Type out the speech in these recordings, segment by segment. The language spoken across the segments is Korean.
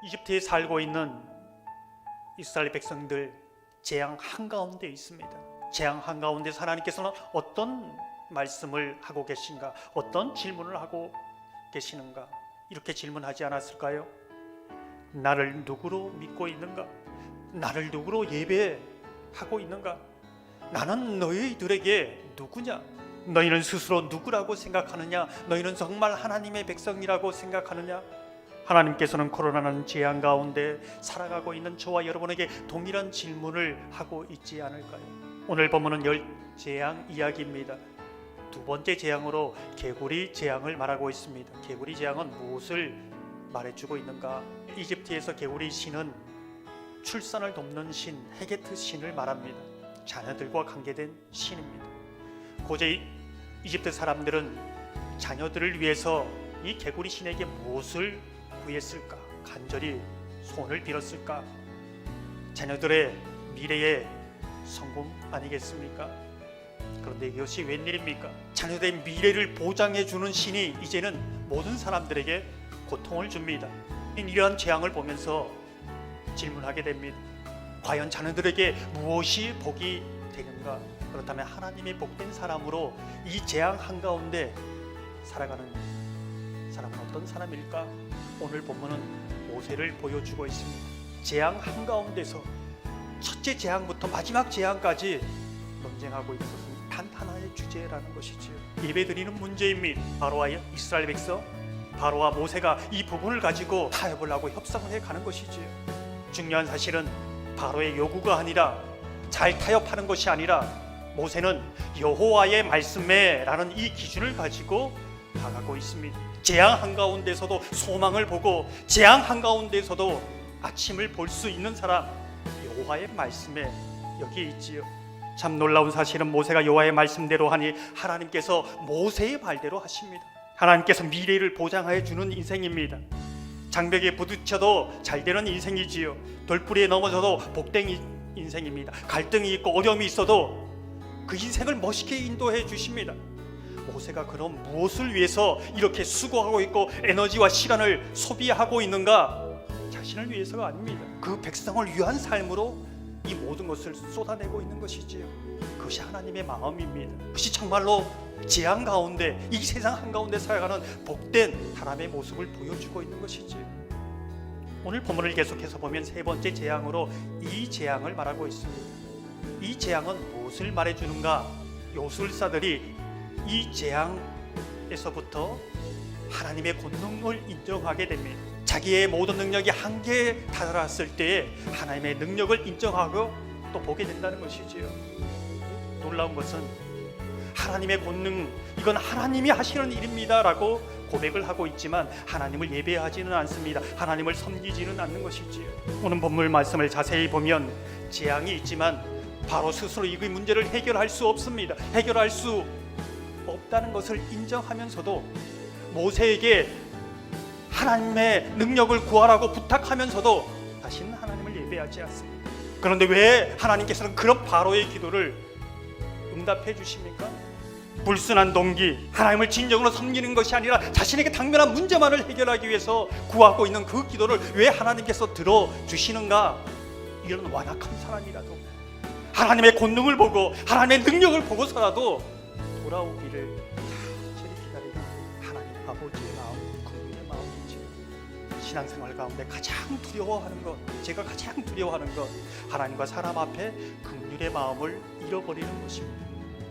이집트에 살고 있는 이스라엘 백성들 재앙 한가운데 있습니다. 재앙 한가운데 하나님께서는 어떤 말씀을 하고 계신가, 어떤 질문을 하고 계시는가, 이렇게 질문하지 않았을까요? 나를 누구로 믿고 있는가? 나를 누구로 예배하고 있는가? 나는 너희들에게 누구냐? 너희는 스스로 누구라고 생각하느냐? 너희는 정말 하나님의 백성이라고 생각하느냐? 하나님께서는 코로나는 재앙 가운데 살아가고 있는 저와 여러분에게 동일한 질문을 하고 있지 않을까요? 오늘 본문은 열 재앙 이야기입니다. 두 번째 재앙으로 개구리 재앙을 말하고 있습니다. 개구리 재앙은 무엇을 말해주고 있는가? 이집트에서 개구리 신은 출산을 돕는 신, 헤게트 신을 말합니다. 자녀들과 관계된 신입니다. 고대 이집트 사람들은 자녀들을 위해서 이 개구리 신에게 무엇을 구했을까? 간절히 소원을 빌었을까? 자녀들의 미래의 성공 아니겠습니까? 그런데 이것이 웬일입니까? 자녀들의 미래를 보장해주는 신이 이제는 모든 사람들에게 고통을 줍니다. 이러한 재앙을 보면서 질문하게 됩니다. 과연 자녀들에게 무엇이 복이 되는가? 그렇다면 하나님의 복된 사람으로 이 재앙 한가운데 살아가는 사람은 어떤 사람일까? 오늘 본문은 모세를 보여주고 있습니다. 재앙 한가운데서 첫째 재앙부터 마지막 재앙까지 논쟁하고 있었습니다. 단 하나의 주제라는 것이지요. 예배드리는 문제입니다. 바로와 이스라엘 백성, 바로와 모세가 이 부분을 가지고 타협을 하고 협상을 해가는 것이지요. 중요한 사실은 바로의 요구가 아니라, 잘 타협하는 것이 아니라 모세는 여호와의 말씀에 라는 이 기준을 가지고 나가고 있습니다. 재앙 한가운데서도 소망을 보고 재앙 한가운데서도 아침을 볼 수 있는 사람, 여호와의 말씀에 여기에 있지요. 참 놀라운 사실은 모세가 여호와의 말씀대로 하니 하나님께서 모세의 말대로 하십니다. 하나님께서 미래를 보장해 주는 인생입니다. 장벽에 부딪혀도 잘 되는 인생이지요. 돌부리에 넘어져도 복된 인생입니다. 갈등이 있고 어려움이 있어도 그 인생을 멋있게 인도해 주십니다. 모세가 그럼 무엇을 위해서 이렇게 수고하고 있고 에너지와 시간을 소비하고 있는가? 자신을 위해서가 아닙니다. 그 백성을 위한 삶으로 이 모든 것을 쏟아내고 있는 것이지요. 그것이 하나님의 마음입니다. 그것이 정말로 재앙 가운데, 이 세상 한가운데 살아가는 복된 사람의 모습을 보여주고 있는 것이지요. 오늘 본문을 계속해서 보면 세 번째 재앙으로 이 재앙을 말하고 있습니다. 이 재앙은 무엇을 말해주는가? 요술사들이 이 재앙에서부터 하나님의 권능을 인정하게 됩니다. 자기의 모든 능력이 한계에 달았을 때에 하나님의 능력을 인정하고 또 보게 된다는 것이지요. 놀라운 것은 하나님의 권능, 이건 하나님이 하시는 일입니다 라고 고백을 하고 있지만 하나님을 예배하지는 않습니다. 하나님을 섬기지는 않는 것이지요. 오늘 본문 말씀을 자세히 보면 재앙이 있지만 바로 스스로 이 문제를 해결할 수 없습니다. 해결할 수 없다는 것을 인정하면서도 모세에게 하나님의 능력을 구하라고 부탁하면서도 다시는 하나님을 예배하지 않습니다. 그런데 왜 하나님께서는 그런 바로의 기도를 응답해 주십니까? 불순한 동기, 하나님을 진정으로 섬기는 것이 아니라 자신에게 당면한 문제만을 해결하기 위해서 구하고 있는 그 기도를 왜 하나님께서 들어주시는가? 이런 완악한 사람이라도 하나님의 권능을 보고 하나님의 능력을 보고서라도 돌아오기를 간절히 기다리는 하나님 아버지의 마음, 국민의 마음이지. 신앙생활 가운데 가장 두려워하는 것, 제가 가장 두려워하는 것, 하나님과 사람 앞에 긍휼의 마음을 잃어버리는 것입니다.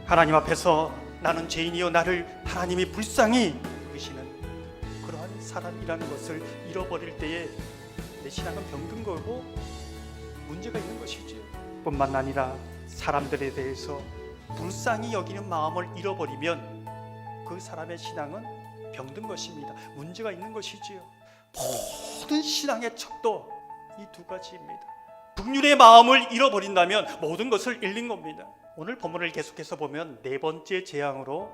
하나님 앞에서 나는 죄인이요 나를 하나님이 불쌍히 여기시는 그러한 사람이라는 것을 잃어버릴 때에 내 신앙은 병든 거고 문제가 있는 것이지요. 뿐만 아니라 사람들에 대해서 불쌍히 여기는 마음을 잃어버리면 그 사람의 신앙은 병든 것입니다. 문제가 있는 것이지요. 모든 신앙의 척도 이 두 가지입니다. 긍휼의 마음을 잃어버린다면 모든 것을 잃는 겁니다. 오늘 본문을 계속해서 보면 네 번째 재앙으로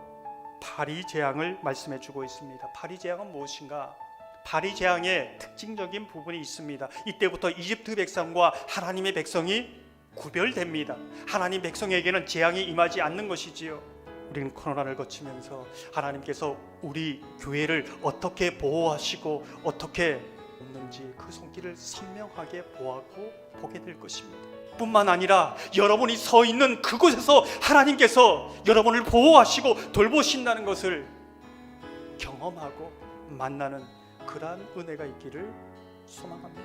파리 재앙을 말씀해 주고 있습니다. 파리 재앙은 무엇인가? 파리 재앙의 특징적인 부분이 있습니다. 이때부터 이집트 백성과 하나님의 백성이 구별됩니다. 하나님 백성에게는 재앙이 임하지 않는 것이지요. 우리는 코로나를 거치면서 하나님께서 우리 교회를 어떻게 보호하시고 어떻게 없는지 그 손길을 선명하게 보고 보게 될 것입니다. 뿐만 아니라 여러분이 서 있는 그곳에서 하나님께서 여러분을 보호하시고 돌보신다는 것을 경험하고 만나는 그러한 은혜가 있기를 소망합니다.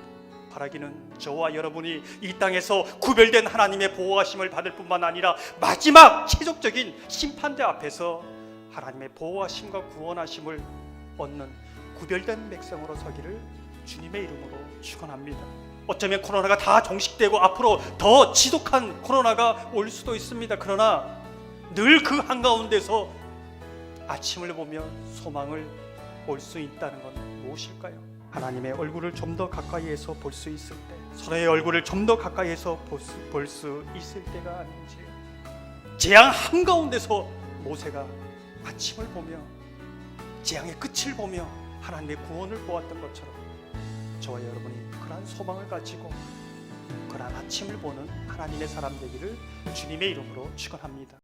바라기는 저와 여러분이 이 땅에서 구별된 하나님의 보호하심을 받을 뿐만 아니라 마지막 최종적인 심판대 앞에서 하나님의 보호하심과 구원하심을 얻는 구별된 백성으로 서기를 주님의 이름으로 축원합니다. 어쩌면 코로나가 다 종식되고 앞으로 더 지독한 코로나가 올 수도 있습니다. 그러나 늘 그 한가운데서 아침을 보며 소망을 볼 수 있다는 건 무엇일까요? 하나님의 얼굴을 좀 더 가까이에서 볼 수 있을 때, 서로의 얼굴을 좀 더 가까이에서 볼 수 있을 때가 아닌지, 재앙 한가운데서 모세가 아침을 보며 재앙의 끝을 보며 하나님의 구원을 보았던 것처럼 저와 여러분이 그러한 소망을 가지고 그러한 아침을 보는 하나님의 사람 되기를 주님의 이름으로 축원합니다.